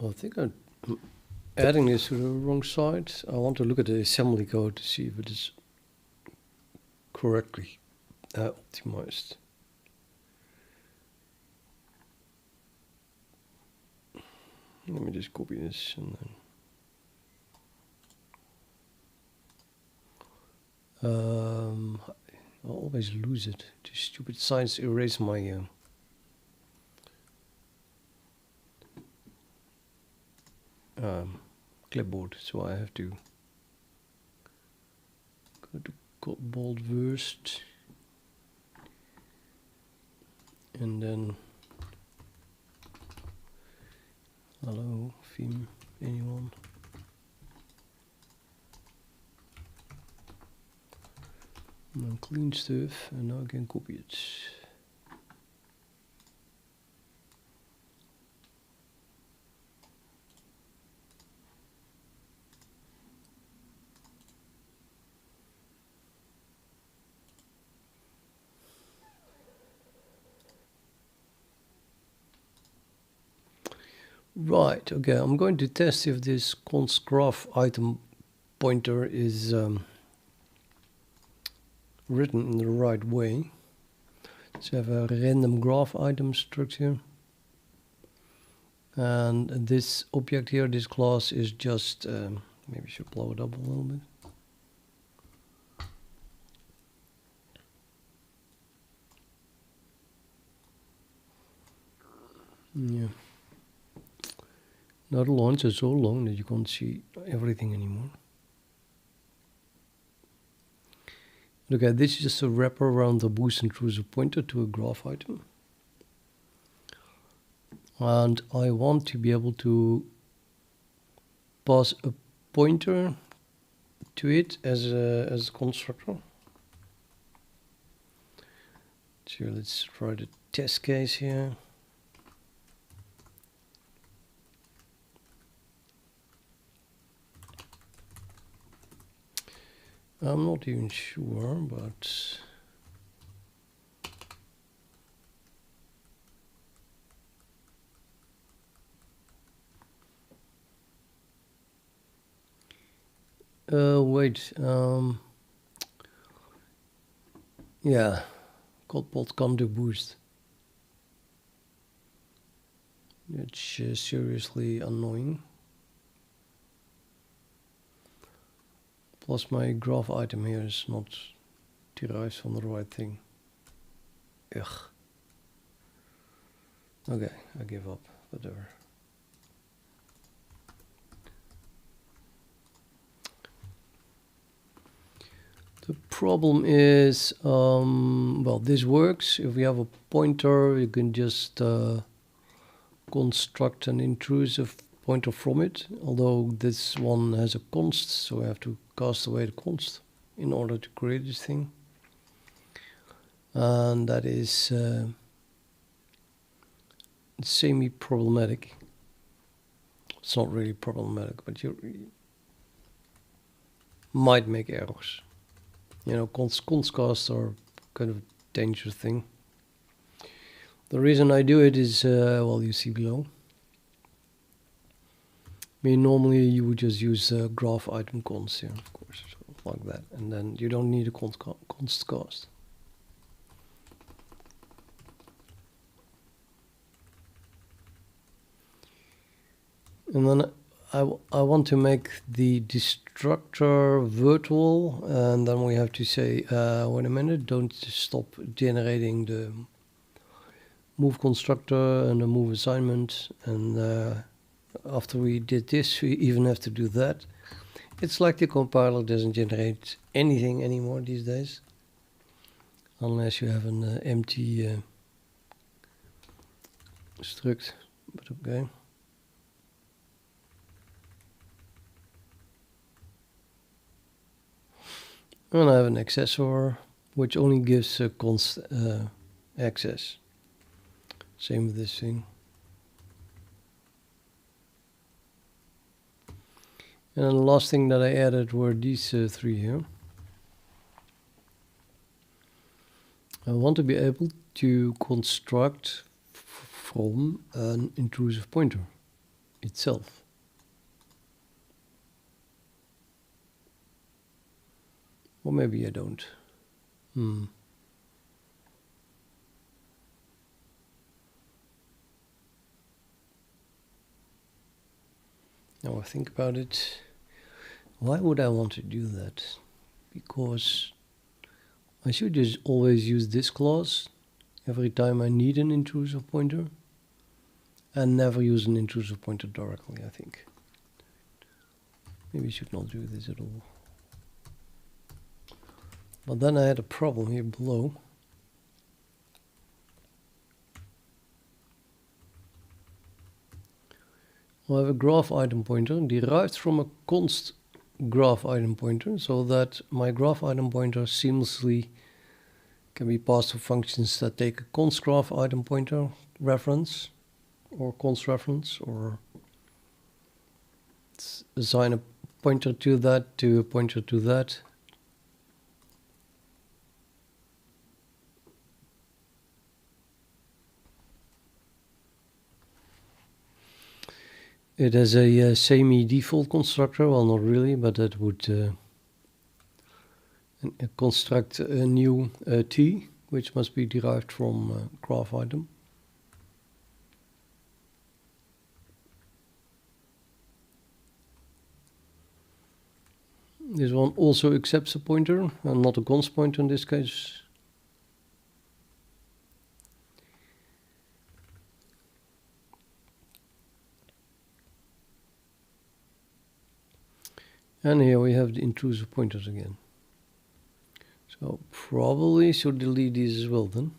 I think I'm adding this to the wrong side. I want to look at the assembly code to see if it is correctly optimized. Let me just copy this and then I always lose it. These stupid signs erase my clipboard, so I have to go to bold first and then hello theme, anyone? And then clean stuff, and now I can copy it. Right, okay, I'm going to test if this const graph item pointer is written in the right way. So I have a random graph item structure. And this object here, this class is just, maybe I should blow it up a little bit. Yeah. Now the lines are so long that you can't see everything anymore. Okay, this is just a wrapper around the boost intrusive pointer to a graph item. And I want to be able to pass a pointer to it as a constructor. So let's write a test case here. I'm not even sure, but wait, yeah, Codebot can't do boost. It's seriously annoying. Plus my graph item here is not derived from the right thing. Ugh. Okay, I give up, whatever. The problem is, well, this works. If we have a pointer, you can just construct an intrusive pointer from it, although this one has a const, so I have to cast away the const in order to create this thing. And that is semi-problematic. It's not really problematic, but you might make errors. You know, const casts are kind of a dangerous thing. The reason I do it is, well, you see below. I mean, normally you would just use graph item const here, of course, so like that, and then you don't need a const cast. And then I want to make the destructor virtual, and then we have to say, wait a minute, don't stop generating the move constructor and the move assignment, and after we did this, we even have to do that. It's like the compiler doesn't generate anything anymore these days, unless you have an empty struct, but okay. And I have an accessor, which only gives const access. Same with this thing. And then the last thing that I added were these three here. I want to be able to construct from an intrusive pointer. itself. Or maybe I don't. Now I think about it. Why would I want to do that? Because I should just always use this clause every time I need an intrusive pointer, and never use an intrusive pointer directly, I think. Maybe I should not do this at all. But then I had a problem here below. I have a graph item pointer derived from a const graph item pointer, so that my graph item pointer seamlessly can be passed to functions that take a const graph item pointer reference or const reference, or assign a pointer to that, to a pointer to that. It has a semi-default constructor, well, not really, but that would construct a new t, which must be derived from graph item. This one also accepts a pointer, and not a const pointer in this case. And here we have the intrusive pointers again. So probably should delete these as well then.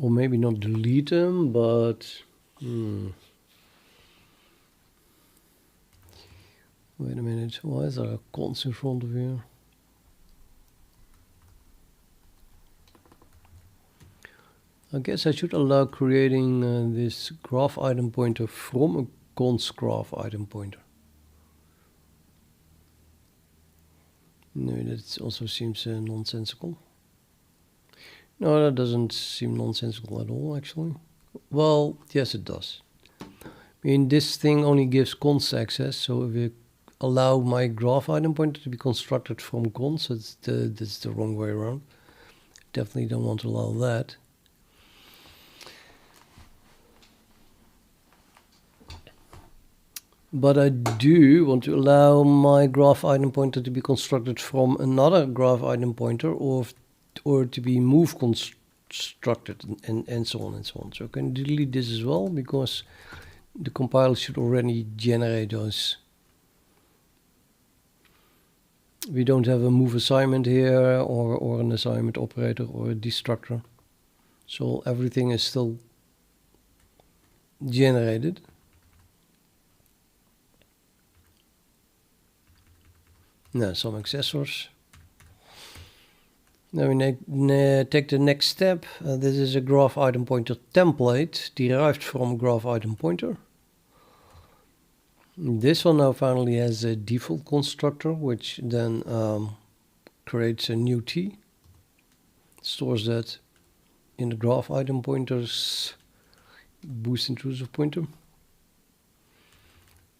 Or maybe not delete them, but wait a minute, why is there a const in front of here? I guess I should allow creating this graph item pointer from a const graph item pointer. No, that also seems nonsensical. No, that doesn't seem nonsensical at all, actually. Well, yes, it does. I mean, this thing only gives const access, so if we allow my graph item pointer to be constructed from const, that's the wrong way around. Definitely don't want to allow that. But I do want to allow my graph item pointer to be constructed from another graph item pointer, or to be move constructed, and so on and so on. So I can delete this as well, because the compiler should already generate those. We don't have a move assignment here, or an assignment operator, or a destructor. So everything is still generated. Now some accessors. Now we take the next step. This is a graph item pointer template derived from graph item pointer. This one now finally has a default constructor, which then creates a new t, stores that in the graph item pointers boost intrusive pointer.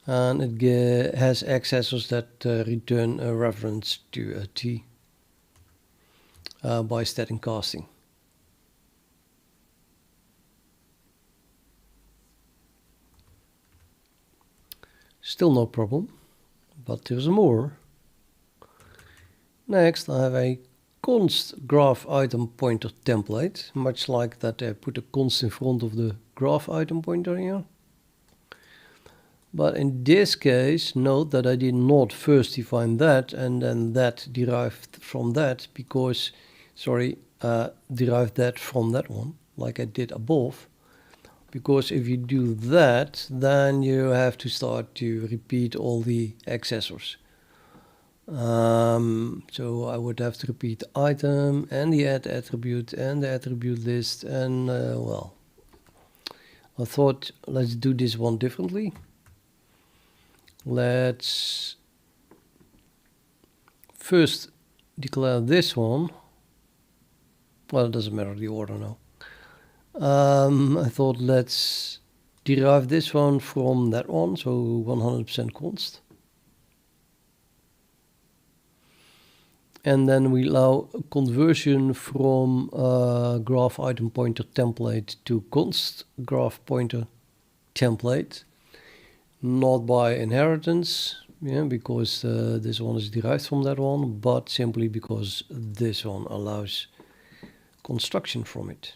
And it has accessors that return a reference to a t by static casting. Still no problem, but there's more. Next, I have a const graph item pointer template, much like that I put a const in front of the graph item pointer here. But in this case, note that I did not first define that and then that derived from that, because, derived that from that one, like I did above. Because if you do that, then you have to start to repeat all the accessors. So I would have to repeat the item and the add attribute and the attribute list, and well, I thought let's do this one differently. Let's first declare this one. Well, it doesn't matter the order now. I thought let's derive this one from that one, so 100% const. And then we allow a conversion from graph item pointer template to const graph pointer template, not by inheritance, yeah, because this one is derived from that one, but simply because this one allows construction from it.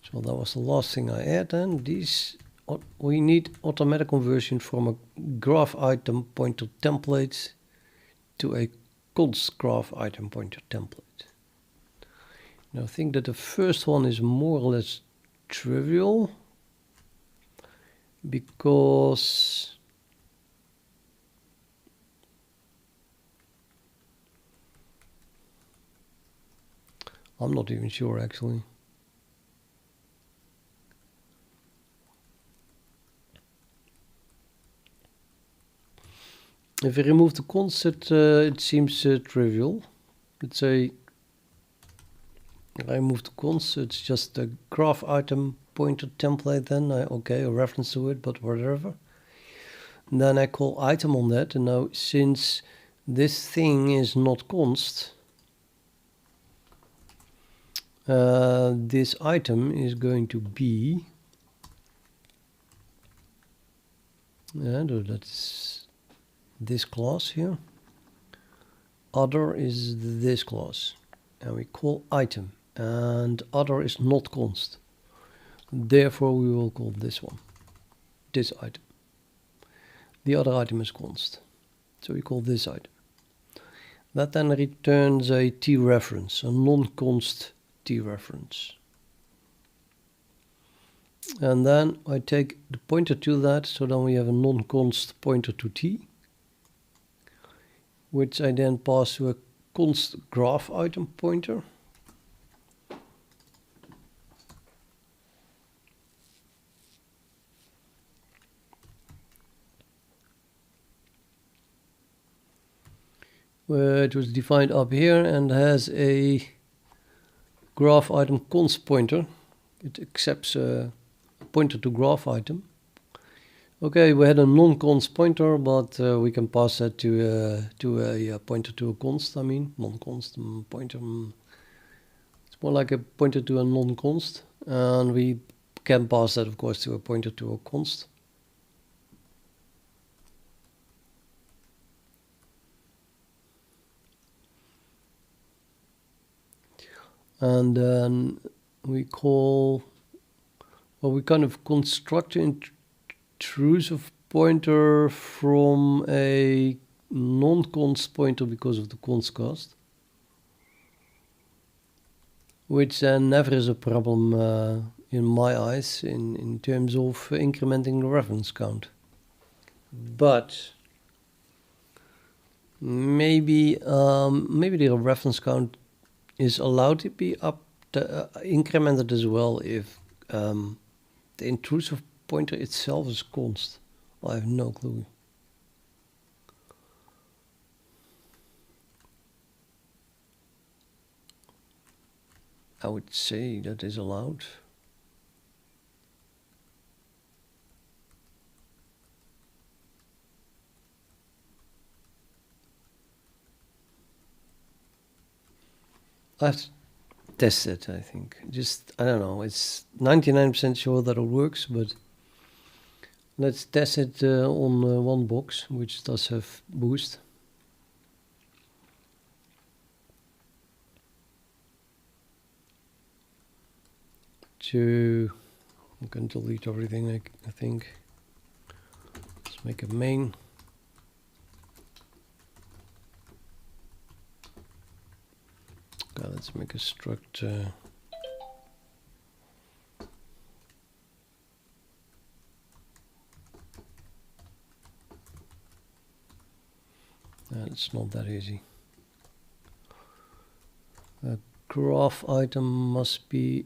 So that was the last thing I add, and these we need automatic conversion from a graph item pointer template to a const graph item pointer template. Now I think that the first one is more or less trivial, because I'm not even sure actually. If we remove the const, it seems trivial. Let's say I remove the const, it's just a graph item pointer template then. Okay, a reference to it, but whatever. And then I call item on that, and now since this thing is not const, this item is going to be, that's this class here. Other is this class, and we call item, and other is not const. Therefore, we will call this one, this item. The other item is const, so we call this item. That then returns a t reference, a non-const t reference. And then I take the pointer to that, so then we have a non-const pointer to t, which I then pass to a const graph item pointer. Where it was defined up here and has a graph item const pointer. It accepts a pointer to graph item. Okay, we had a non-const pointer, but we can pass that to a pointer to a const. I mean, non-const pointer. It's more like a pointer to a non-const, and we can pass that, of course, to a pointer to a const. And then we call, well, we kind of construct an intrusive pointer from a non-const pointer because of the const cast, which then never is a problem in my eyes in terms of incrementing the reference count. But maybe the reference count is allowed to be incremented as well if the intrusive pointer itself is const. I have no clue. I would say that is allowed. I have to test it, I think. I don't know, it's 99% sure that it works, but let's test it on one box, which does have boost. I can delete everything, I think. Let's make a main. Okay, let's make a struct. It's not that easy. A graph item must be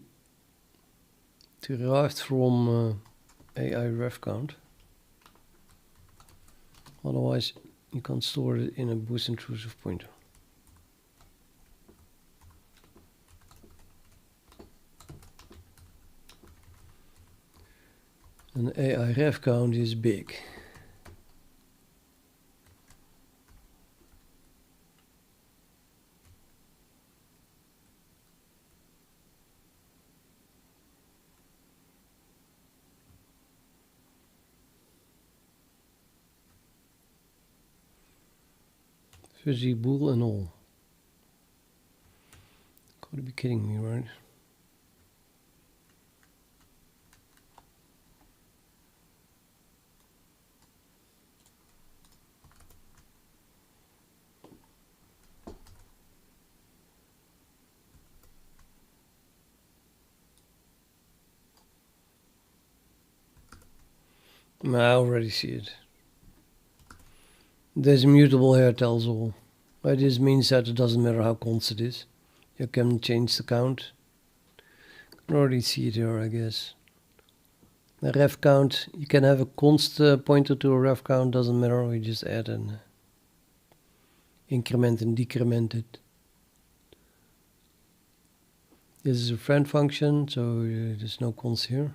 derived from AI ref count. Otherwise, you can't store it in a boost intrusive pointer. And AI ref count is big. Fuzzy bool and all. Gotta be kidding me, right? I already see it. There's mutable here tells all. This means that it doesn't matter how const it is. You can change the count. You can already see it here, I guess. The ref count, you can have a const pointer to a ref count, doesn't matter. We just add an increment and decrement it. This is a friend function, so there's no const here.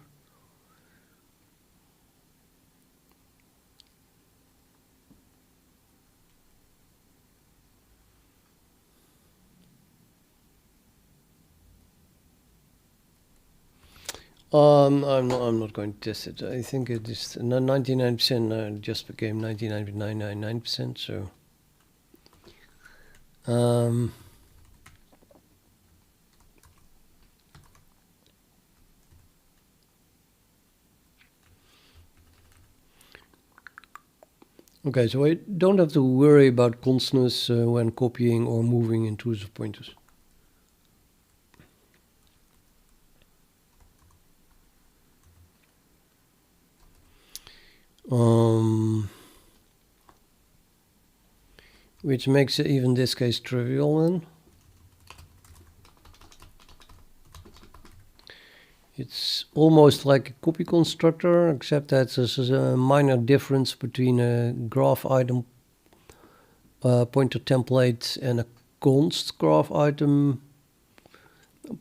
I'm not going to test it. I think it is 99% just became 99.999%. So, okay, so I don't have to worry about constness when copying or moving intrusive pointers. Which makes it even this case trivial then. It's almost like a copy constructor, except that there's a minor difference between a graph item pointer template and a const graph item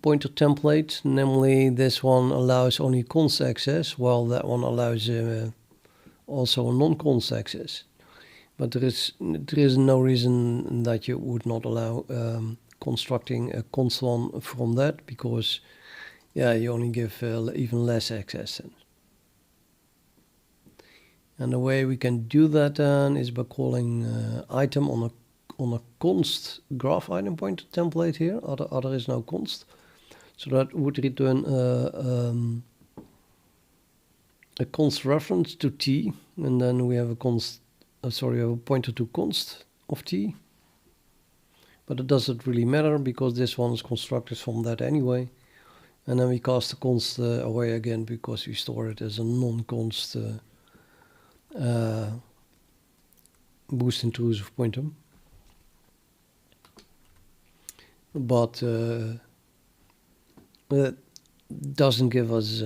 pointer template. Namely, this one allows only const access, while that one allows also non-const access. But there is no reason that you would not allow constructing a const one from that, because you only give even less access then. And the way we can do that then is by calling item on a const graph item pointer template here. Other is now const, so that would return a const reference to t, and then we have a const. We have a pointer to const of t, but it doesn't really matter because this one is constructed from that anyway. And then we cast the const away again because we store it as a non-const boost intrusive pointer. But it doesn't give us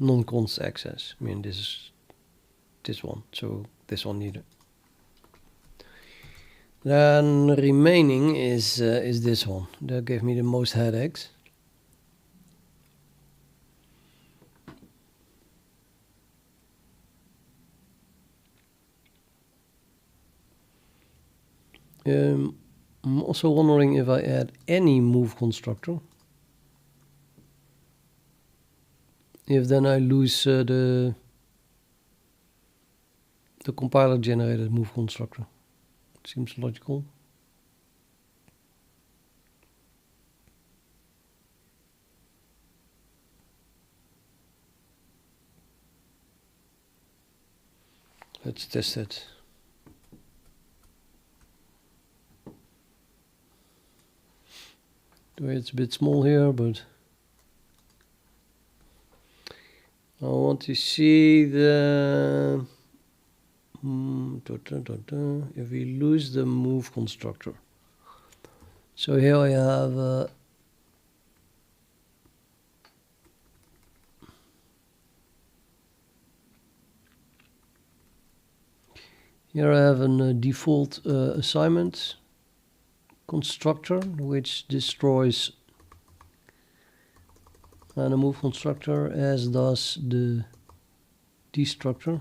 non-const access. I mean, this is this one, so this one neither. Then remaining is this one. That gave me the most headaches. I'm also wondering if I add any move constructor, if then I lose the compiler generated move constructor. Seems logical. Let's test it. It's a bit small here, but I want to see the if we lose the move constructor. So here I have Here I have a default assignment constructor which destroys the move constructor, as does the destructor.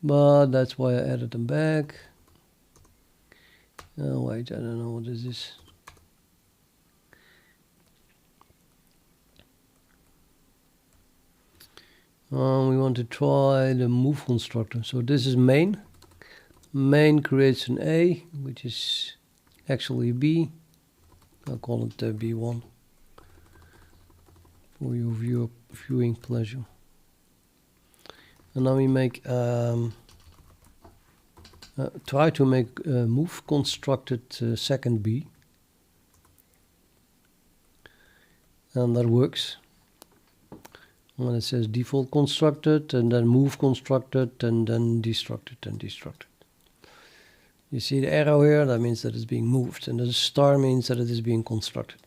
But that's why I added them back. Oh wait, I don't know what this is. We want to try the move constructor. So this is main. Main creates an A, which is actually B. I'll call it B1 for your viewing pleasure. And now we make try to make move constructed second B, and that works. When it says default constructed, and then move constructed, and then destructed and destructed. You see the arrow here? That means that it's being moved, and the star means that it is being constructed.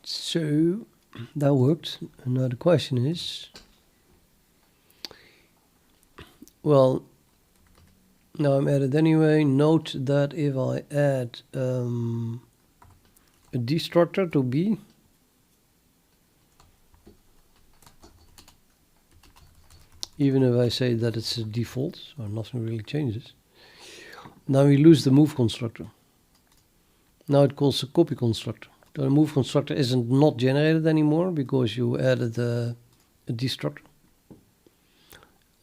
So that worked. And now the question is, well, now I'm added anyway. Note that if I add a destructor to B, even if I say that it's a default, so nothing really changes. Now we lose the move constructor. Now it calls a copy constructor. The move constructor isn't not generated anymore because you added a destructor.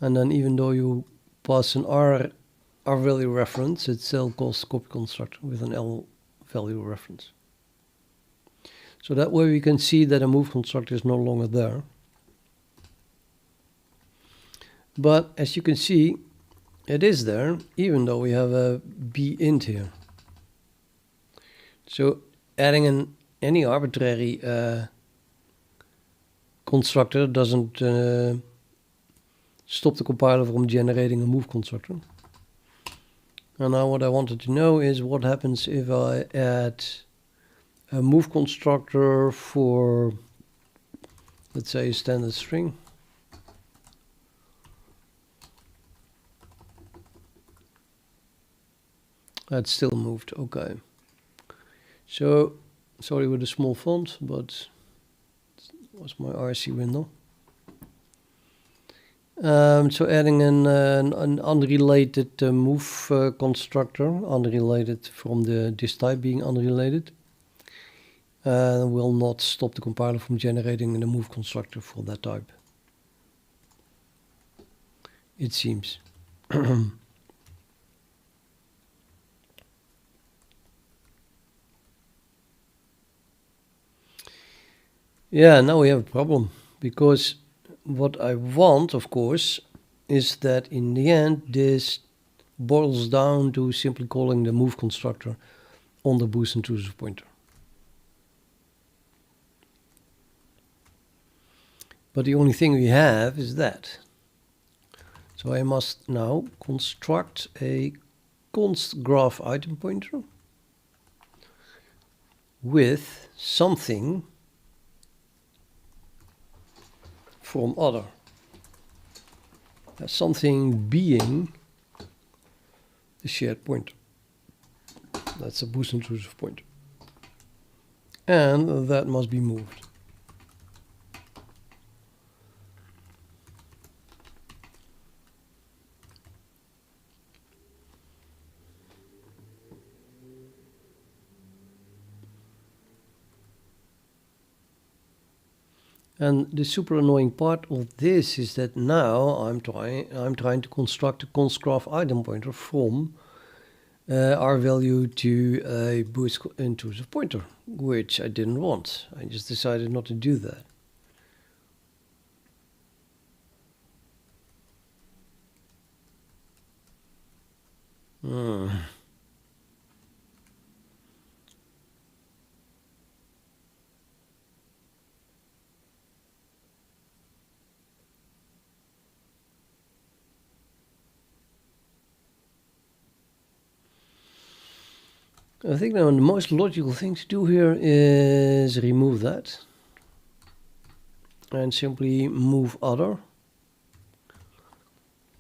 And then even though you pass an R value reference, it still calls copy constructor with an L value reference. So that way we can see that a move constructor is no longer there. But as you can see, it is there, even though we have a B int here. So adding any arbitrary constructor doesn't stop the compiler from generating a move constructor. And now what I wanted to know is what happens if I add a move constructor for, let's say, a standard string. That's still moved, okay. So, sorry with the small font, but it was my RC window. So adding an unrelated move constructor, unrelated from this type being unrelated, will not stop the compiler from generating the move constructor for that type. It seems. Yeah, now we have a problem, because what I want, of course, is that in the end this boils down to simply calling the move constructor on the boost intrusive pointer. But the only thing we have is that. So I must now construct a const graph item pointer with something from other. Something being the shared pointer. That's a boost intrusive pointer. And that must be moved. And the super annoying part of this is that now I'm trying to construct a const graph item pointer from R value to a boost intrusive pointer, which I didn't want. I just decided not to do that. I think now the most logical thing to do here is remove that. and simply move other.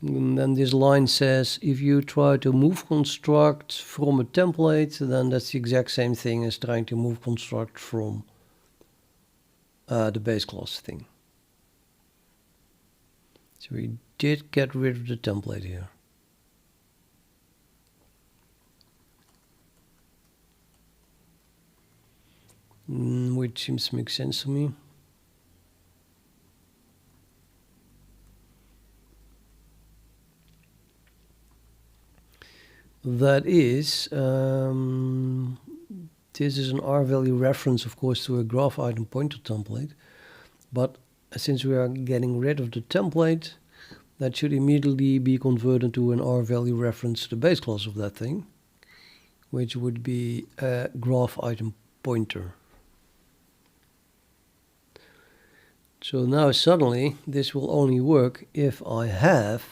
And then this line says if you try to move construct from a template, then that's the exact same thing as trying to move construct from the base class thing. So we did get rid of the template here. Which seems to make sense to me. That is, this is an R value reference, of course, to a graph item pointer template. But since we are getting rid of the template, that should immediately be converted to an R value reference to the base class of that thing, which would be a graph item pointer. So now suddenly this will only work if I have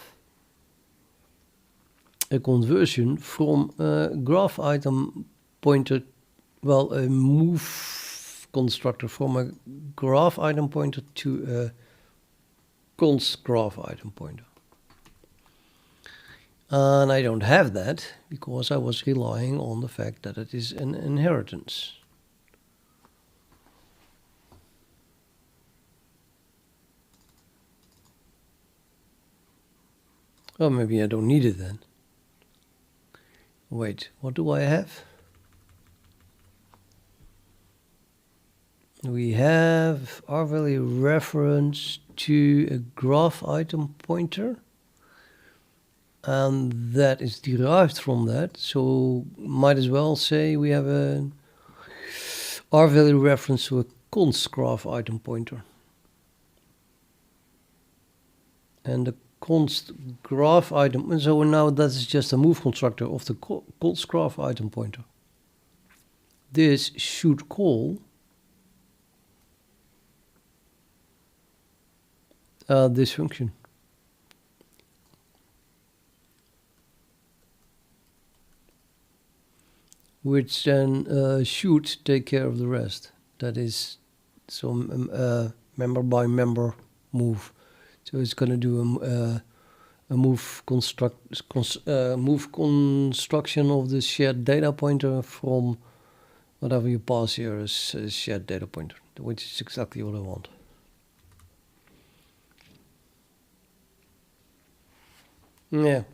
a conversion from a graph item pointer, well, a move constructor from a graph item pointer to a const graph item pointer. And I don't have that because I was relying on the fact that it is an inheritance. Oh, maybe I don't need it then. Wait, what do I have? We have R value reference to a graph item pointer, and that is derived from that. So might as well say we have a R value reference to a const graph item pointer, and the const graph item. So now that is just a move constructor of the const graph item pointer. This should call this function. Which then should take care of the rest. That is some member by member move. So it's going to do a move move construction of the shared data pointer from whatever you pass here as a shared data pointer, which is exactly what I want. Yeah.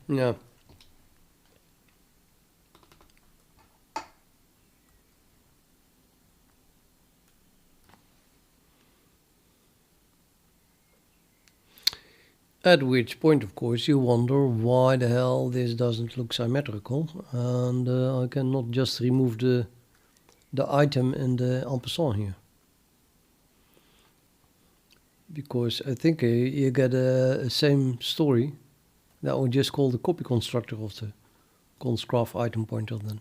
At which point, of course, you wonder why the hell this doesn't look symmetrical, and I cannot just remove the item in the ampersand here. Because I think you get a same story that we just call the copy constructor of the const graph item pointer then.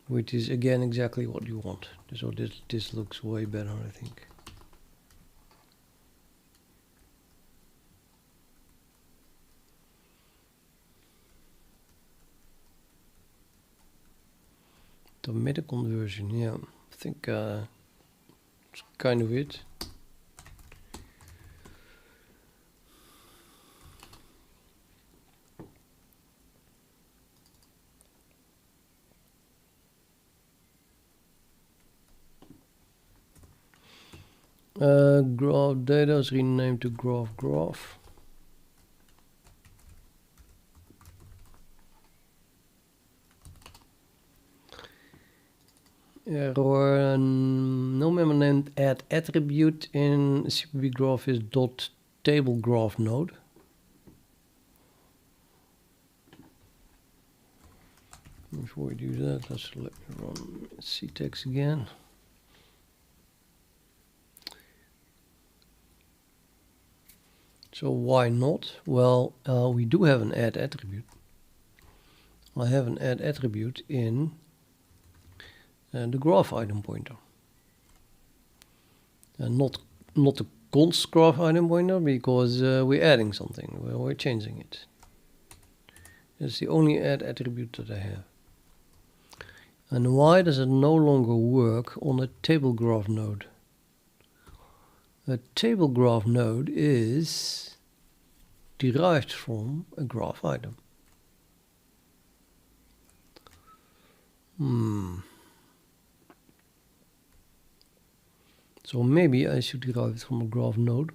Which is again exactly what you want. So this looks way better, I think. The meta conversion, yeah, I think it's kind of it. Graph data is renamed to graph. Error, no member named add attribute in CPB graph is dot table graph node. Before we do that, let's run ctext again. So why not? Well, we do have an add attribute. I have an add attribute in the graph item pointer, and not the const graph item pointer, because we're adding something, we're changing it. It's the only add attribute that I have. And why does it no longer work on a table graph node? A table graph node is derived from a graph item. So maybe I should derive it from a graph node.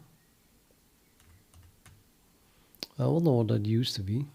I wonder what that used to be.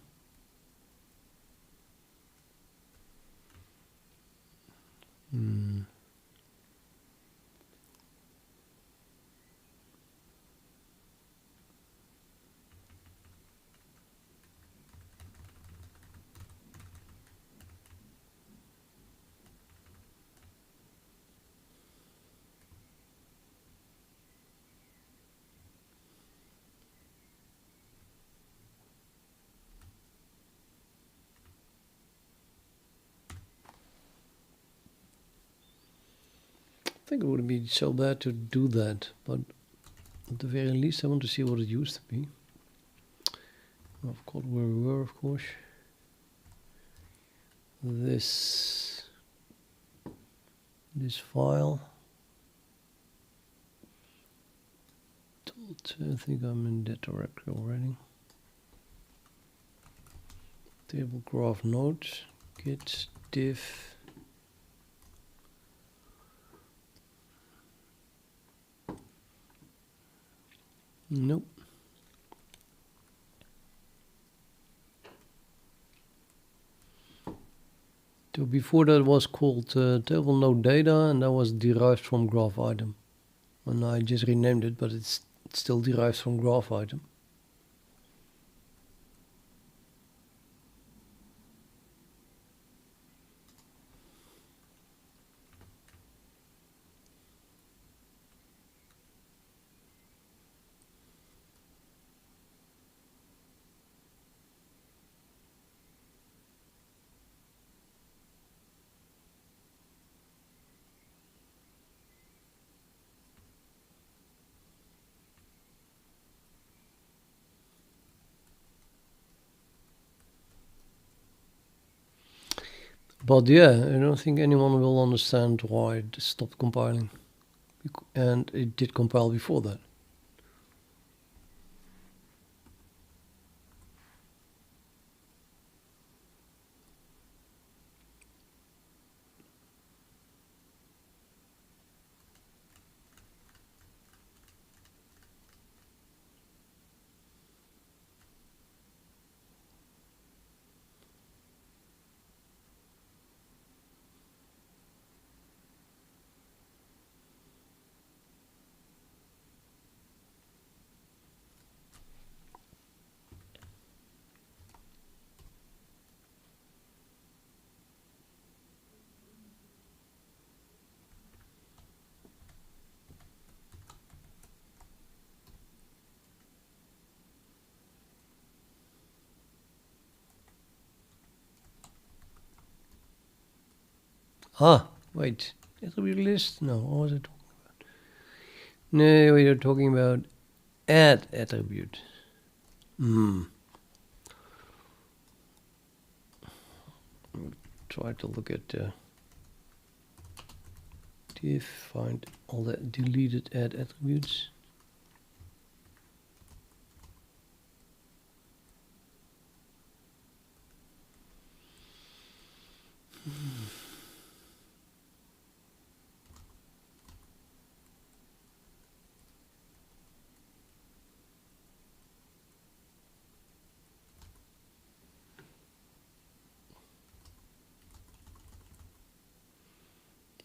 I think it wouldn't be so bad to do that, but at the very least I want to see what it used to be. I've got where we were, of course. This file. I think I'm in that directory already. Table graph node, git diff. Nope. So before that was called table node data, and that was derived from graph item. And I just renamed it, but it's still derived from graph item. But yeah, I don't think anyone will understand why it stopped compiling. And it did compile before that. Ah, wait, attribute list? No, what was I talking about? No, we are talking about add attribute. Try to look at diff, find all the deleted add attributes.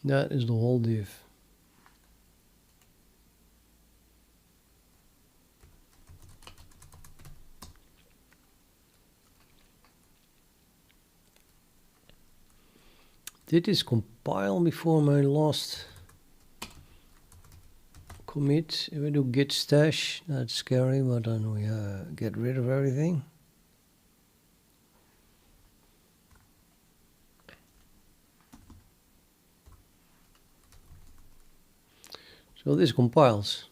That is the whole div. Did this compile before my last commit? If I do git stash, that's scary, but then we get rid of everything. So this compiles.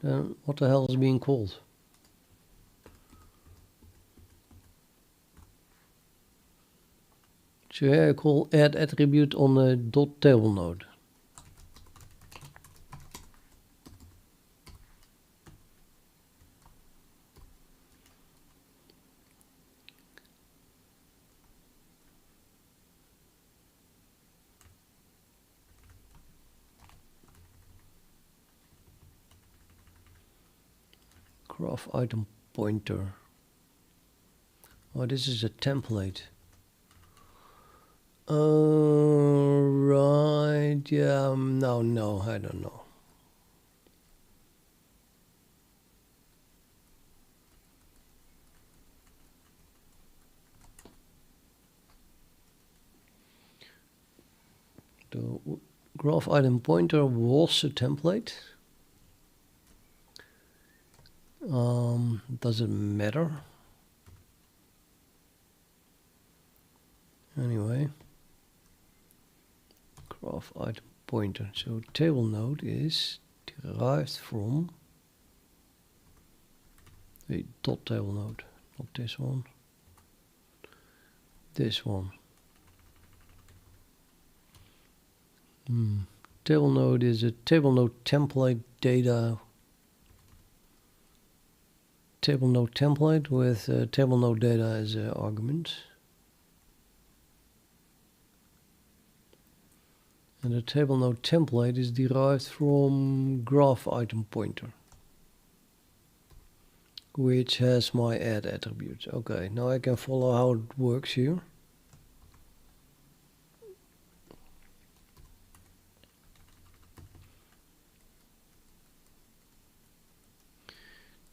Then what the hell is being called? So here I call add attribute on the .table node. Graph item pointer. Oh, this is a template. Right, yeah, no, I don't know. The graph item pointer was a template. Does it matter? Anyway, graph item pointer. So table node is derived from a dot table node, not this one. This one. Table node is a table node template data. Table node template with table node data as an argument. And the table node template is derived from graph item pointer, which has my add attribute. Okay, now I can follow how it works here.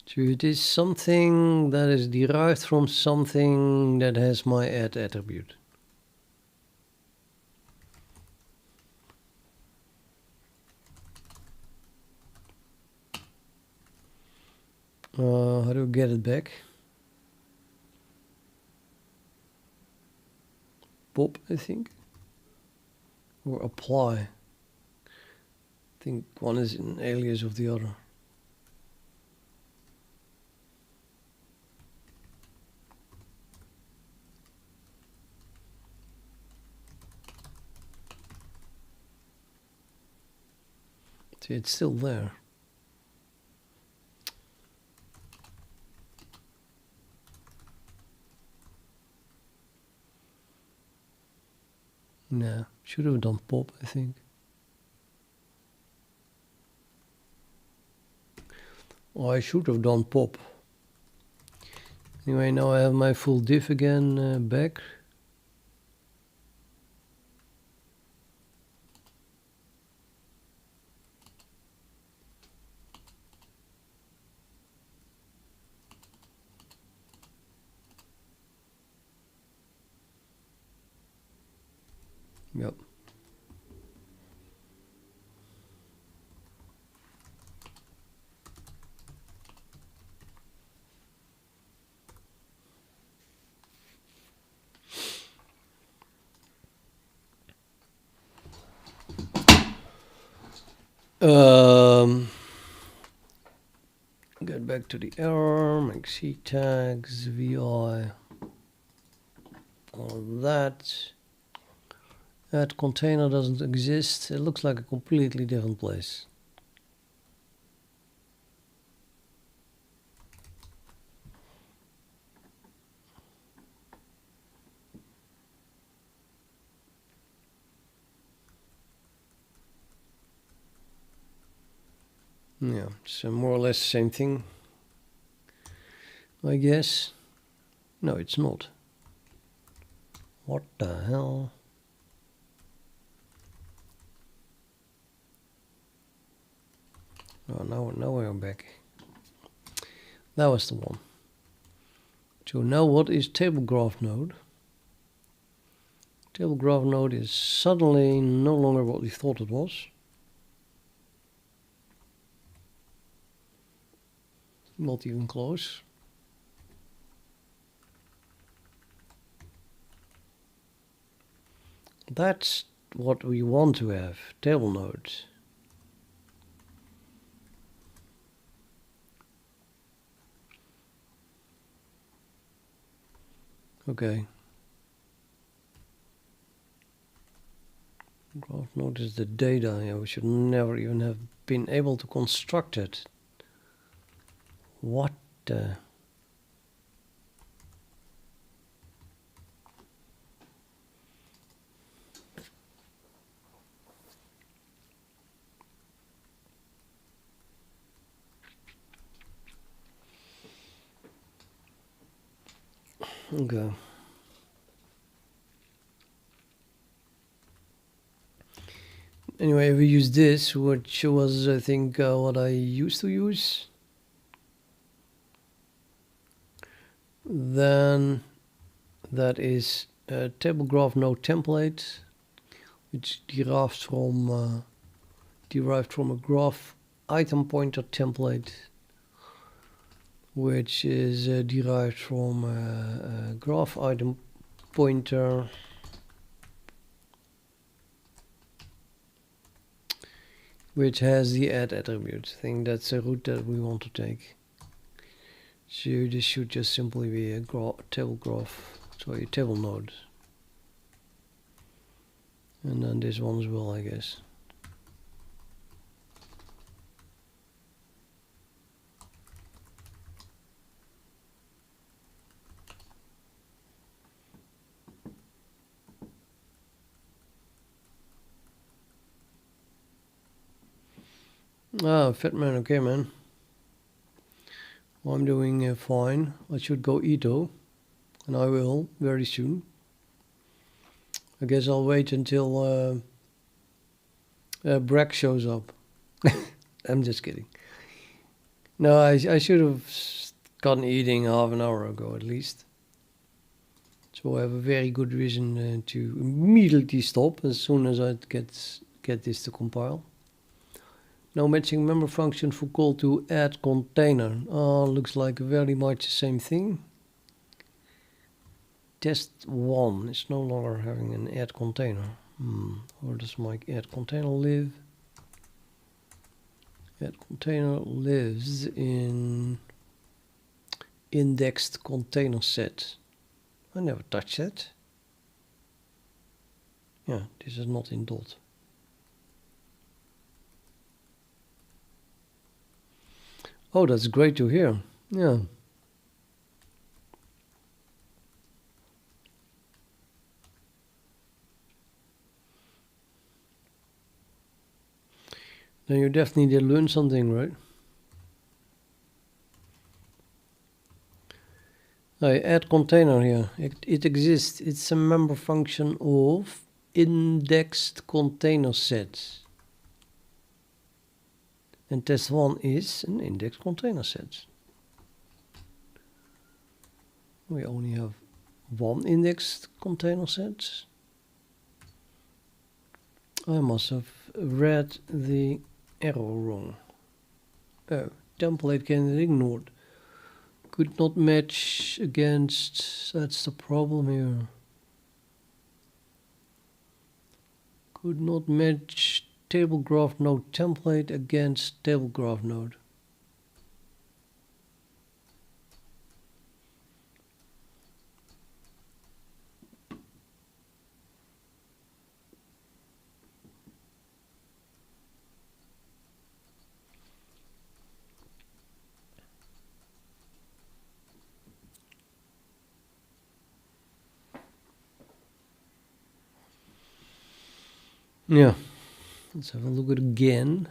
So it is something that is derived from something that has my add attribute. How do I get it back? Pop, I think. Or apply. I think one is an alias of the other. See, it's still there. No, should have done pop, I think. Oh, I should have done pop. Anyway, now I have my full div again back. Yep. Get back to the error, make C tags, VI, all that. That container doesn't exist. It looks like a completely different place. Yeah, so more or less the same thing, I guess. No, it's not. What the hell? Oh, now we're back. That was the one. So now what is table graph node? Table graph node is suddenly no longer what we thought it was. Not even close. That's what we want to have, table nodes. Okay. Graph node is the data. Yeah, we should never even have been able to construct it. What the? Okay. Anyway, we use this, which was, I think, what I used to use. Then that is a table graph node template, which derived from a graph item pointer template, which is derived from a graph item pointer which has the add attribute. I think that's a route that we want to take. So this should just simply be a table node. And then this one as well, I guess. Ah, Fatman, okay, man. Well, I'm doing fine. I should go Ito, and I will very soon. I guess I'll wait until Brack shows up. I'm just kidding. No, I should have gotten eating half an hour ago at least. So I have a very good reason to immediately stop as soon as I get this to compile. No matching member function for call to add container. Looks like very much the same thing. Test 1 is no longer having an add container. Where does my add container live? Add container lives in indexed container set. I never touched that. Yeah, this is not in dot. Oh, that's great to hear. Yeah. Then you definitely did learn something, right? I add container here. It exists. It's a member function of indexed container sets. And test 1 is an indexed container set. We only have one indexed container set. I must have read the error wrong. Oh, template candidate ignored. Could not match against, that's the problem here. Could not match table graph node template against table graph node. Yeah, let's have a look at it again.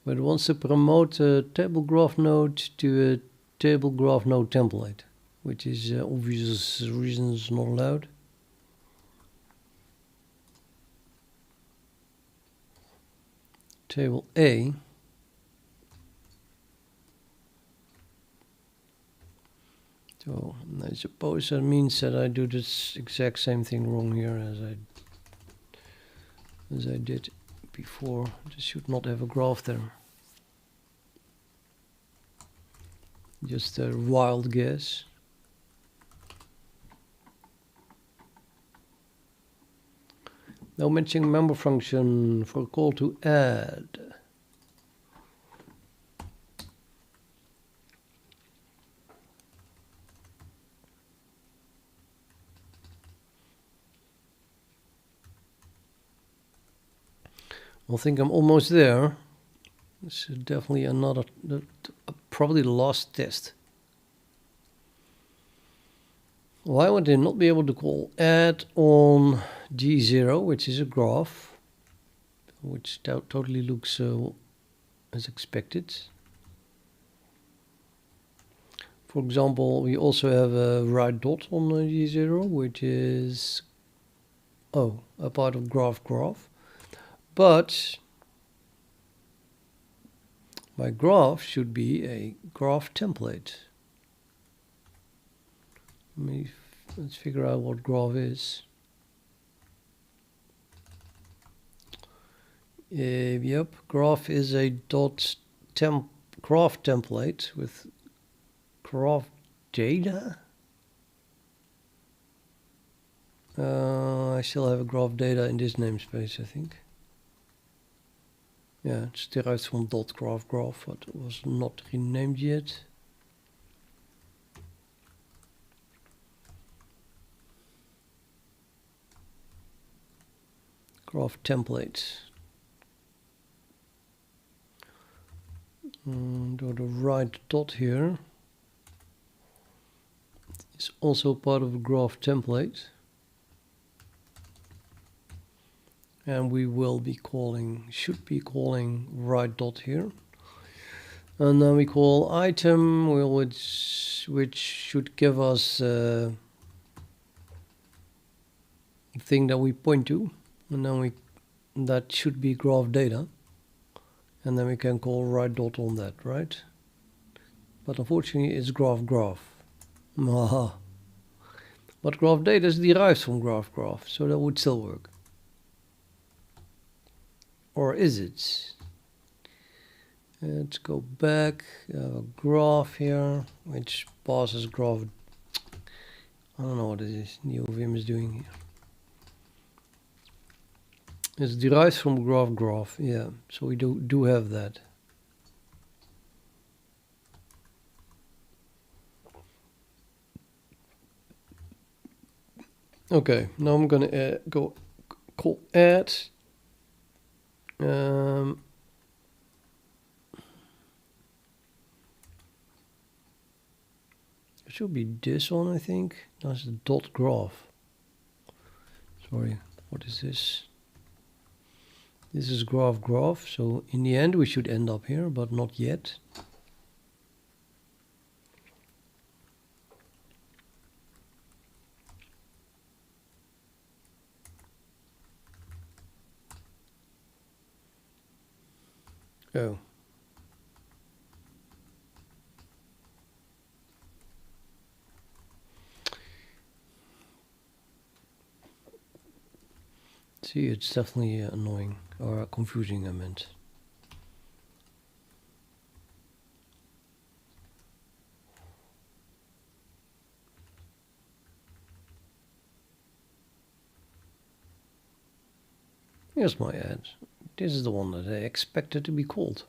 But it wants to promote a table graph node to a table graph node template, which is obvious reasons not allowed. Table A. So I suppose that means that I do this exact same thing wrong here as I did before. This should not have a graph there. Just a wild guess. No matching member function for call to add. I think I'm almost there. This is definitely probably the last test. Why would they not be able to call add on G0, which is a graph, which totally looks as expected. For example, we also have a right dot on G0, which is a part of graph. But my graph should be a graph template. Let's figure out what graph is. Yep, graph is a graph template with graph data. I still have a graph data in this namespace, I think. Yeah, it's derived from .graph, but it was not renamed yet. Graph template. Do the right dot here. It's also part of a graph template. And we will be calling, should be calling right dot here. And then we call item, which should give us the thing that we point to. And then that should be graph data. And then we can call right dot on that, right? But unfortunately it's graph. But graph data is derived from graph, so that would still work. Or is it? Let's go back. A graph here, which passes graph. I don't know what this new Vim is doing here. It's derived from graph. Yeah, so we do have that. Okay, now I'm gonna go call add. It should be this one, I think. That's the dot graph. Sorry, what is this? This is graph. So in the end, we should end up here, but not yet. Oh. See, it's definitely annoying or confusing, I meant. Here's my ad. This is the one that I expected to be called.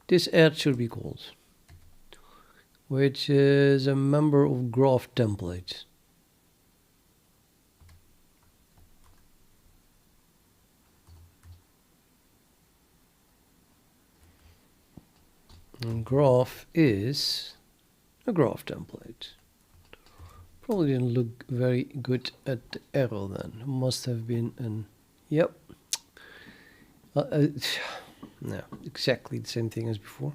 This ad should be called, which is a member of graph template. And graph is a graph template. Probably didn't look very good at the arrow then. Must have been an, yep. No, exactly the same thing as before.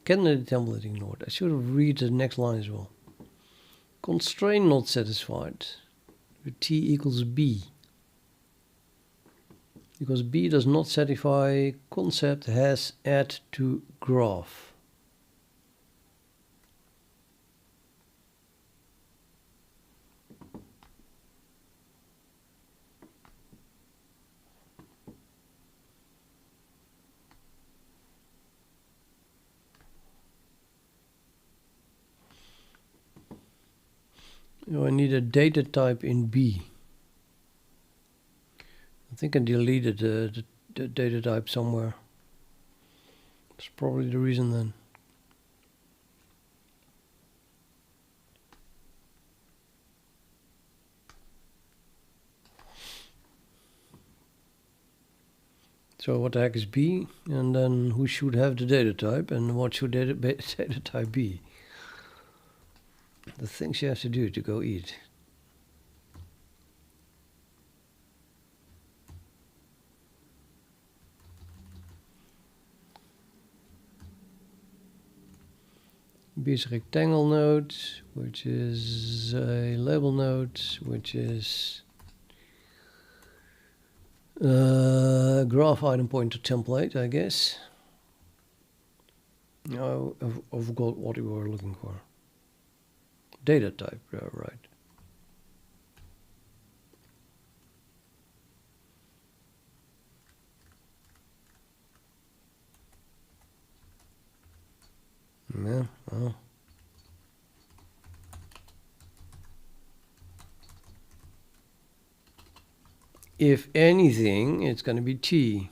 Candidate template ignored. I should have read the next line as well. Constraint not satisfied. With T equals B. Because B does not satisfy concept has add to graph. I need a data type in B. I think I deleted the data type somewhere. That's probably the reason then. So what the heck is B? And then who should have the data type? And what should data type be? The things you have to do to go eat. is rectangle node, which is a label node, which is graph item pointer template, I guess. No, I forgot what we were looking for. Data type, right. Yeah, well. If anything, it's going to be T.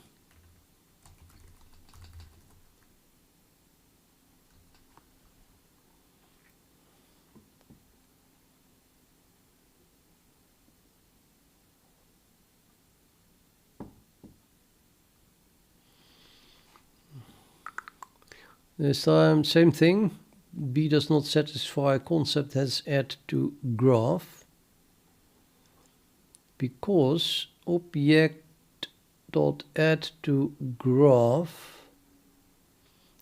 This time, same thing. B does not satisfy concept has add to graph because object.add to graph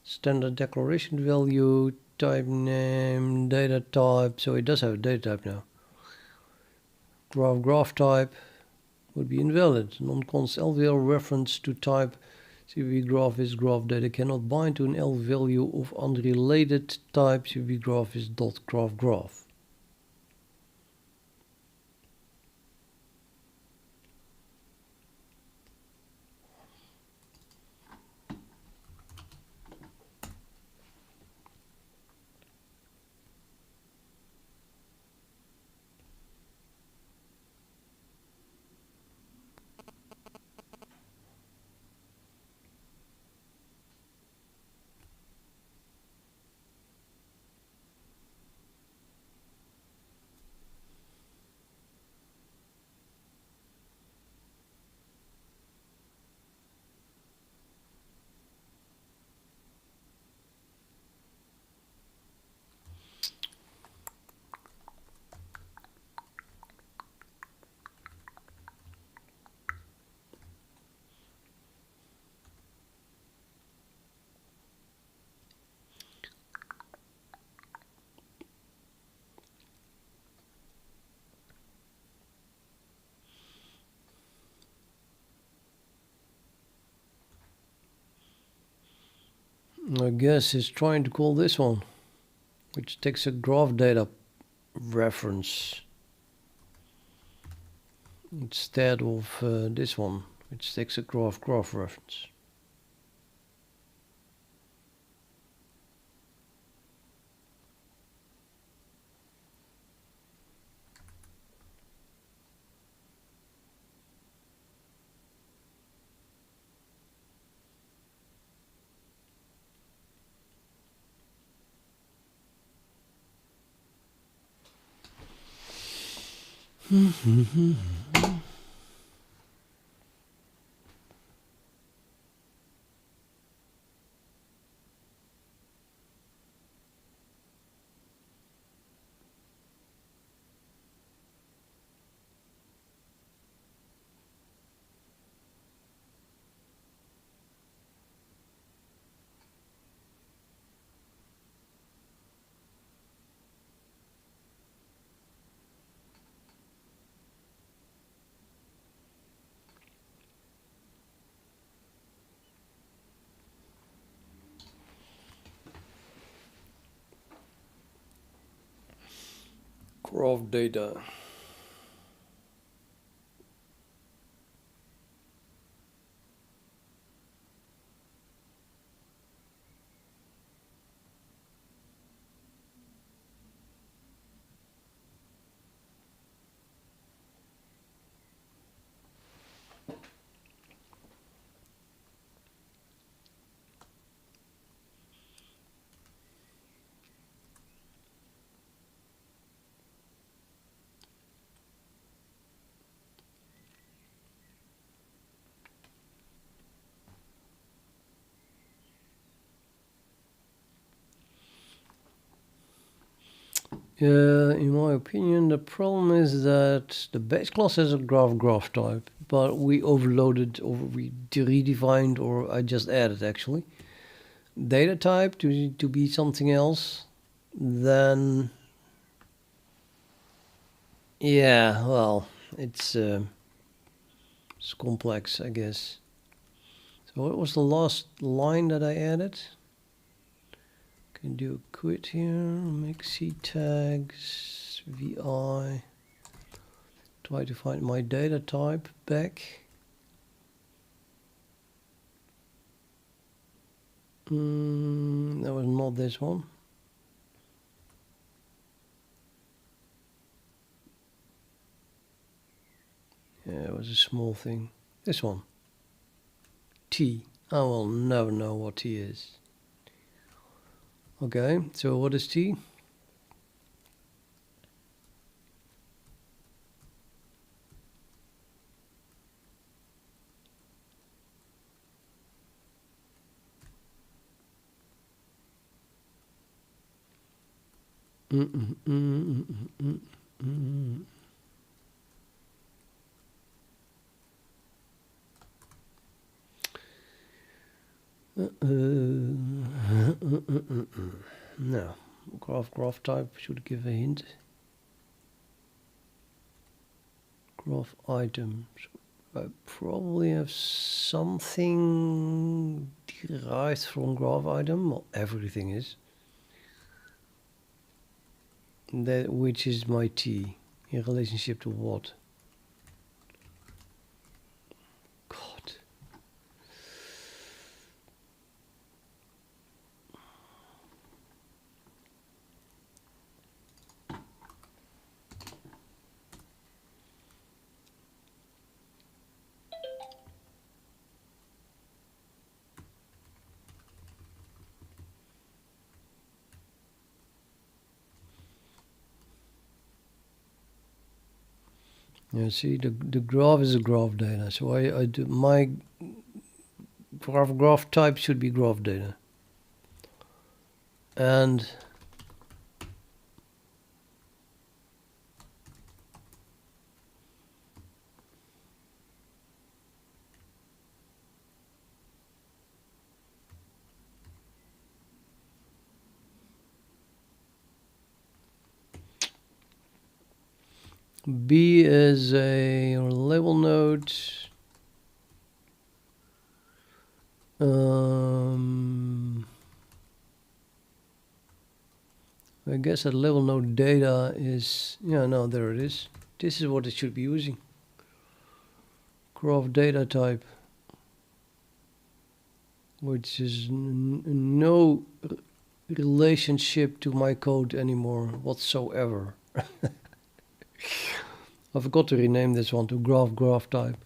standard declaration value type name data type, so it does have a data type now. Graph type would be invalid. Non-const LVL reference to type CVV graph is graph data cannot bind to an L value of unrelated type. CVV graph is dot graph. I guess it's trying to call this one, which takes a graph data reference instead of this one, which takes a graph reference. Graph data. In my opinion, the problem is that the base class has a graph type, but we overloaded or we redefined, or I just added actually data type to be something else. then yeah, well, it's complex, I guess. So what was the last line that I added? Can do a quit here, make C tags, VI, try to find my data type back. That was not this one. Yeah, it was a small thing. This one. T. I will never know what T is. Okay, so what is T? No, graph type should give a hint. Graph item. I probably have something derived from graph item. Well, everything is. That which is my T in relationship to what? God. Yeah, see, the graph is a graph data, so I do my graph type should be graph data, and B is a label node. I guess that level node data is, yeah, no, there it is. This is what it should be using. Graph data type, which is no relationship to my code anymore whatsoever. I forgot to rename this one to graph type.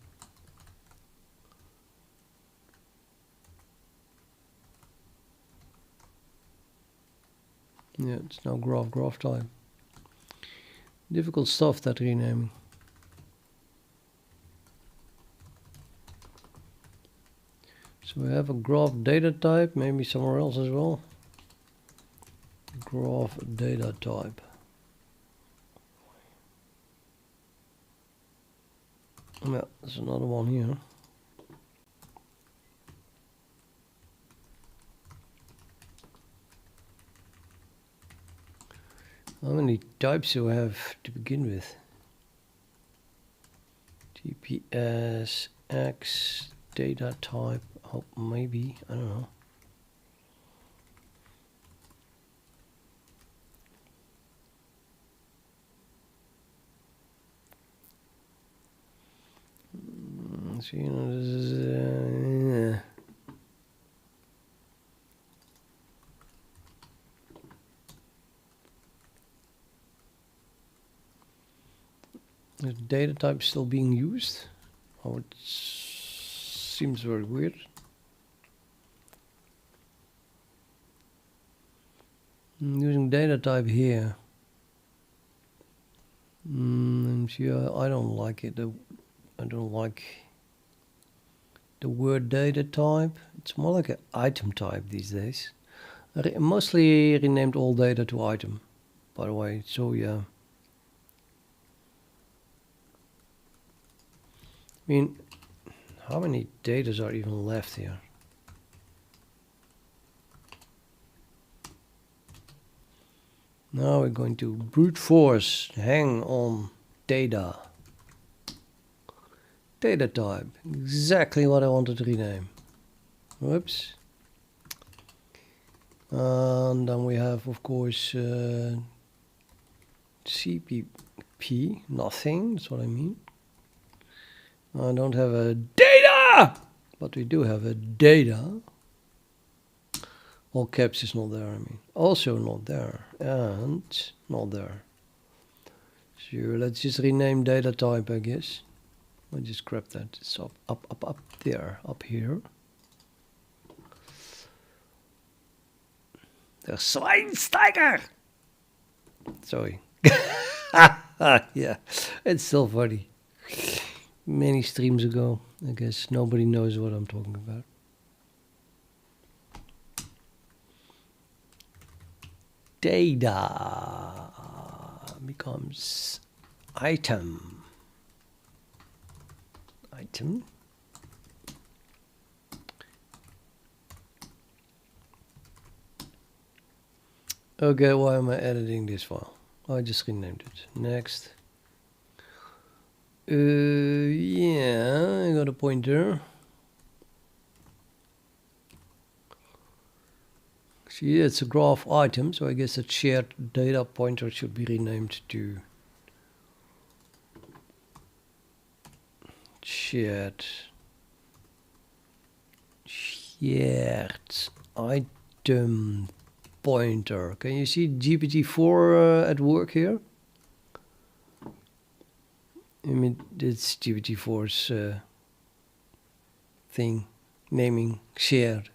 Yeah, it's now graph type. Difficult stuff, that renaming. So we have a graph data type, maybe somewhere else as well. Graph data type. Yeah, there's another one here. How many types do I have to begin with? TPS, X, data type, oh, maybe, I don't know. So, you know, this is, is data type still being used? Oh, it seems very weird. I'm using data type here. I don't like it. I don't like the word data type. It's more like an item type these days. I mostly renamed all data to item, by the way. So yeah. I mean, how many datas are even left here? Now we're going to brute force hang on data. Data type, exactly what I wanted to rename. Whoops. And then we have, of course, CPP, nothing, that's what I mean. I don't have a data, but we do have a data. All caps is not there, I mean. Also not there, and not there. So let's just rename data type, I guess. I'll just grab that. It's up there, up here. Der Schweinsteiger! Sorry. Yeah, it's still funny. Many streams ago, I guess nobody knows what I'm talking about. Data becomes item. Item. Okay, why am I editing this file? I just renamed it. Next. Yeah, I got a pointer. See, it's a graph item, so I guess that shared data pointer should be renamed to shared item pointer. Can you see GPT-4 at work here? I mean, it's GPT-4's thing, naming shared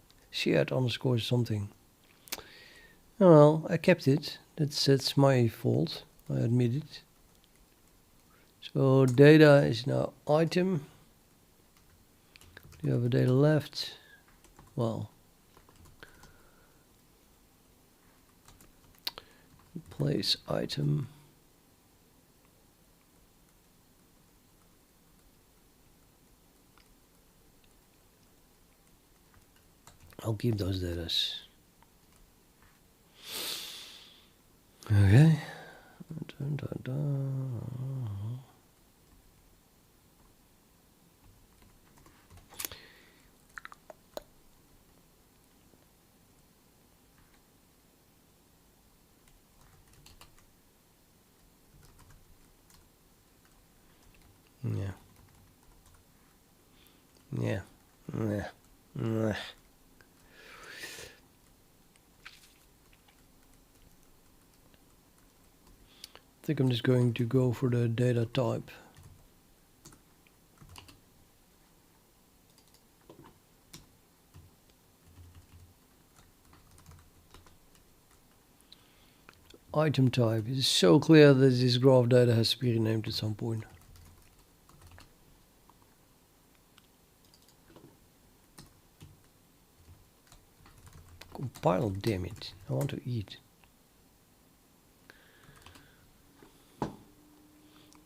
underscore something. Oh, well, I kept it. That's my fault. I admit it. So data is now item. Do you have a data left? Well, place item. I'll keep those datas. Okay. Dun, dun, dun. Yeah. Yeah. Yeah. Yeah. I think I'm just going to go for the data type. Item type is so clear that this graph data has to be renamed at some point. Compile, damn it. I want to eat.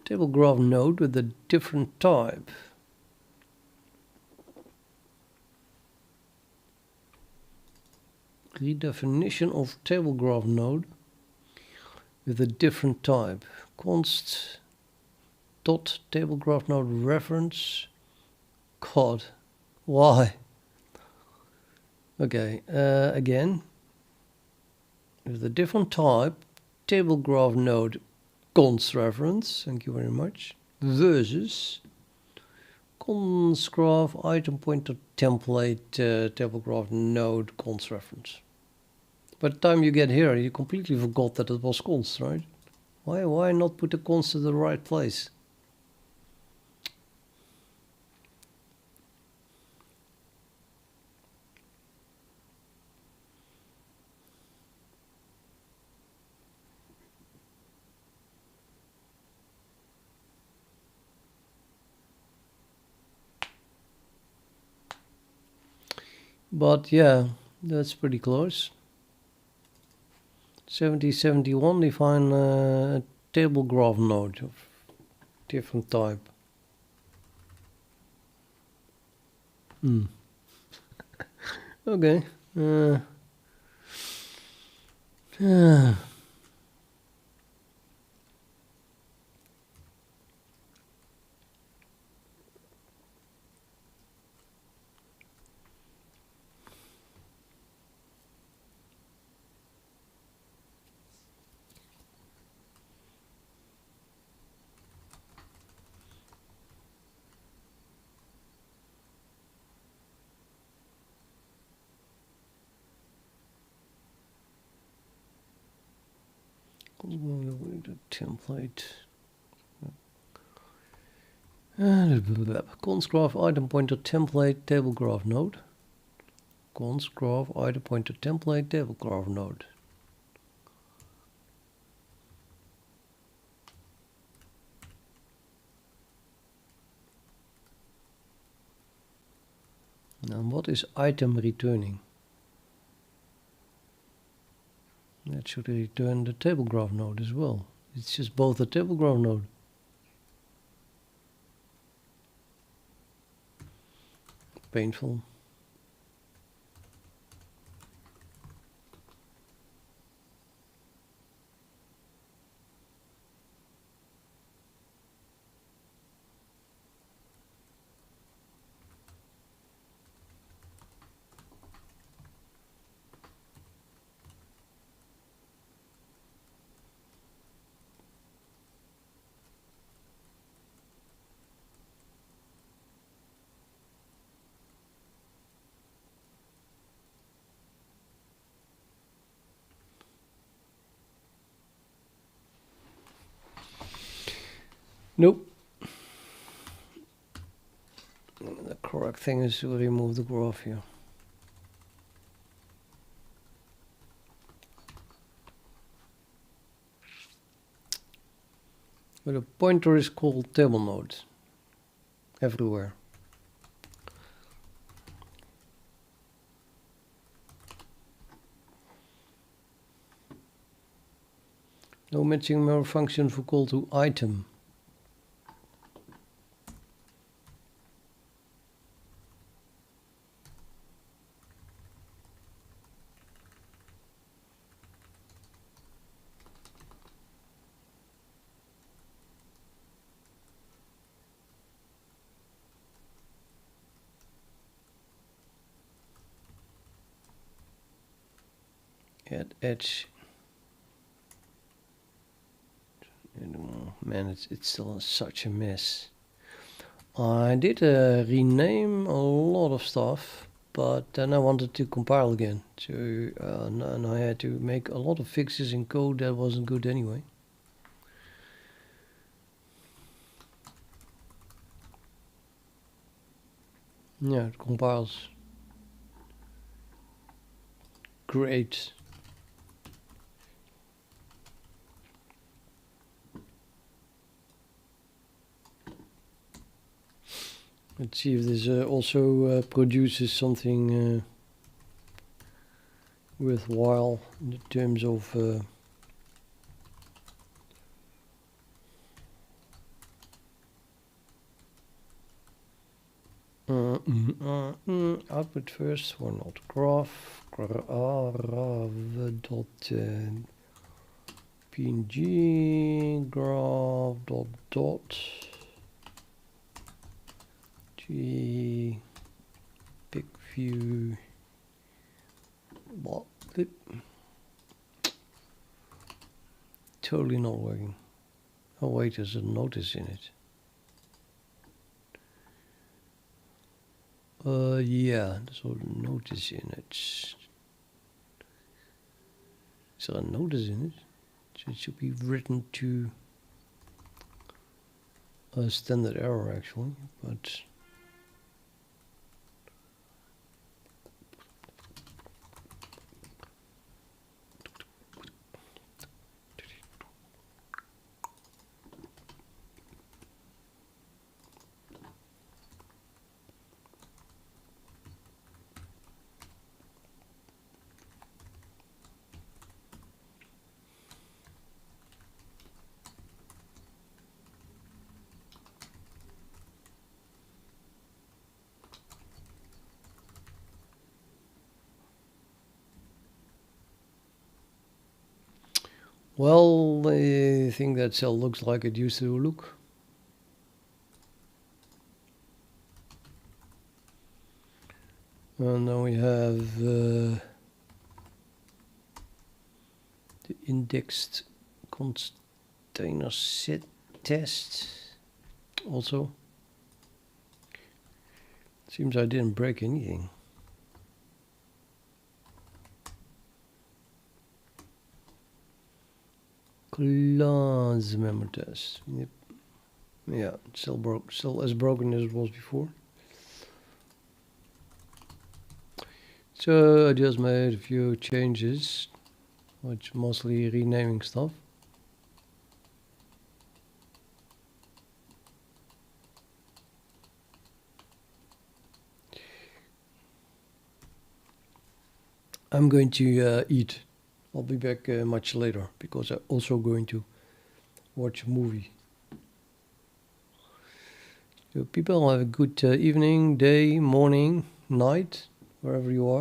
Table graph node with a different type. Redefinition of table graph node with a different type. Const dot table graph node reference. God, why? Okay, again, with a different type, table graph node const reference, thank you very much, versus const graph item pointer template table graph node const reference. By the time you get here, you completely forgot that it was const, right? Why not put the const in the right place? But yeah, that's pretty close. 7071 define a table graph node of different type. Okay. The template. Const graph item pointer template table graph node. Const graph item pointer template table graph node. Now what is item returning? That should return the table graph node as well. It's just both a table graph node. Painful. Nope. The correct thing is to remove the graph here. But a pointer is called table node everywhere. No matching mirror function for call to item. Add edge. Man, it's still such a mess. I did rename a lot of stuff, but then I wanted to compile again. So and I had to make a lot of fixes in code that wasn't good anyway. Yeah, it compiles. Great. Let's see if this also produces something worthwhile in terms of output first, or not graph, png graph dot g big view what totally not working. Oh wait, there's a notice in it. Yeah, there's a notice in it. Is there a notice in it? So it should be written to a standard error actually, but well, I think that cell looks like it used to look. And then we have the indexed container set test also. Seems I didn't break anything. Class member test. Yep. Yeah, still as broken as it was before. So I just made a few changes, which mostly renaming stuff. I'm going to eat. I'll be back much later because I'm also going to watch a movie. So people have a good evening, day, morning, night, wherever you are.